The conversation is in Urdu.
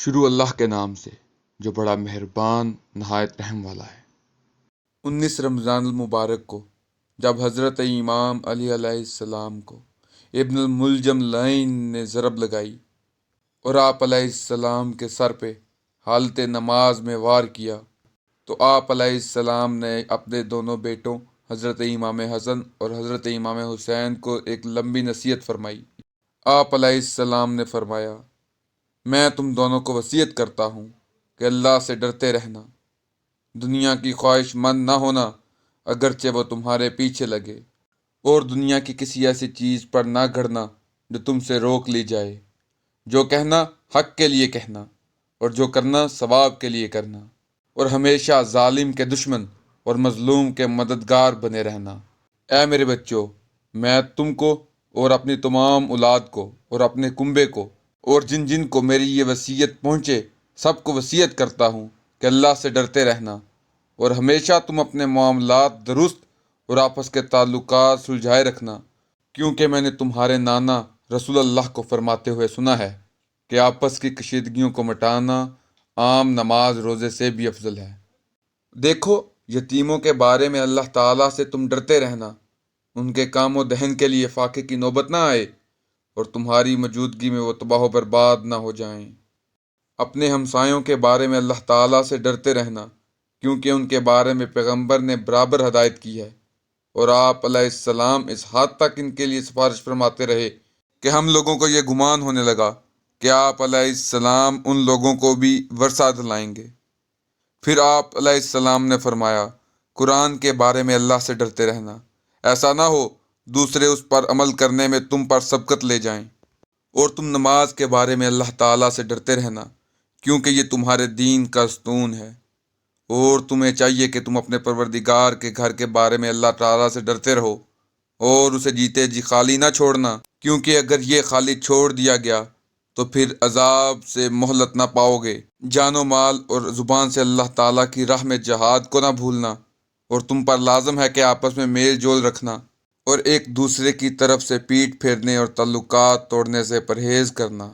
شروع اللہ کے نام سے جو بڑا مہربان نہایت رحم والا ہے۔ 19 رمضان المبارک کو جب حضرت امام علی علیہ السلام کو ابن الملجم لعین نے ضرب لگائی اور آپ علیہ السلام کے سر پہ حالت نماز میں وار کیا تو آپ علیہ السلام نے اپنے دونوں بیٹوں حضرت امام حسن اور حضرت امام حسین کو ایک لمبی نصیحت فرمائی۔ آپ علیہ السلام نے فرمایا، میں تم دونوں کو وصیت کرتا ہوں کہ اللہ سے ڈرتے رہنا، دنیا کی خواہش مند نہ ہونا اگرچہ وہ تمہارے پیچھے لگے، اور دنیا کی کسی ایسی چیز پر نہ گھڑنا جو تم سے روک لی جائے۔ جو کہنا حق کے لیے کہنا اور جو کرنا ثواب کے لیے کرنا، اور ہمیشہ ظالم کے دشمن اور مظلوم کے مددگار بنے رہنا۔ اے میرے بچوں، میں تم کو اور اپنی تمام اولاد کو اور اپنے کنبے کو اور جن جن کو میری یہ وصیت پہنچے سب کو وصیت کرتا ہوں کہ اللہ سے ڈرتے رہنا اور ہمیشہ تم اپنے معاملات درست اور آپس کے تعلقات سلجھائے رکھنا، کیونکہ میں نے تمہارے نانا رسول اللہ کو فرماتے ہوئے سنا ہے کہ آپس کی کشیدگیوں کو مٹانا عام نماز روزے سے بھی افضل ہے۔ دیکھو، یتیموں کے بارے میں اللہ تعالیٰ سے تم ڈرتے رہنا، ان کے کام و دہن کے لیے فاقے کی نوبت نہ آئے اور تمہاری موجودگی میں وہ تباہ و برباد نہ ہو جائیں۔ اپنے ہمسایوں کے بارے میں اللہ تعالیٰ سے ڈرتے رہنا، کیونکہ ان کے بارے میں پیغمبر نے برابر ہدایت کی ہے، اور آپ علیہ السلام اس حد تک ان کے لیے سفارش فرماتے رہے کہ ہم لوگوں کو یہ گمان ہونے لگا کہ آپ علیہ السلام ان لوگوں کو بھی ورثہ دلائیں گے۔ پھر آپ علیہ السلام نے فرمایا، قرآن کے بارے میں اللہ سے ڈرتے رہنا، ایسا نہ ہو دوسرے اس پر عمل کرنے میں تم پر سبقت لے جائیں، اور تم نماز کے بارے میں اللہ تعالیٰ سے ڈرتے رہنا، کیونکہ یہ تمہارے دین کا ستون ہے، اور تمہیں چاہیے کہ تم اپنے پروردگار کے گھر کے بارے میں اللہ تعالیٰ سے ڈرتے رہو اور اسے جیتے جی خالی نہ چھوڑنا، کیونکہ اگر یہ خالی چھوڑ دیا گیا تو پھر عذاب سے مہلت نہ پاؤ گے۔ جان و مال اور زبان سے اللہ تعالیٰ کی راہ میں جہاد کو نہ بھولنا، اور تم پر لازم ہے کہ آپس میں میل جول رکھنا اور ایک دوسرے کی طرف سے پیٹھ پھیرنے اور تعلقات توڑنے سے پرہیز کرنا۔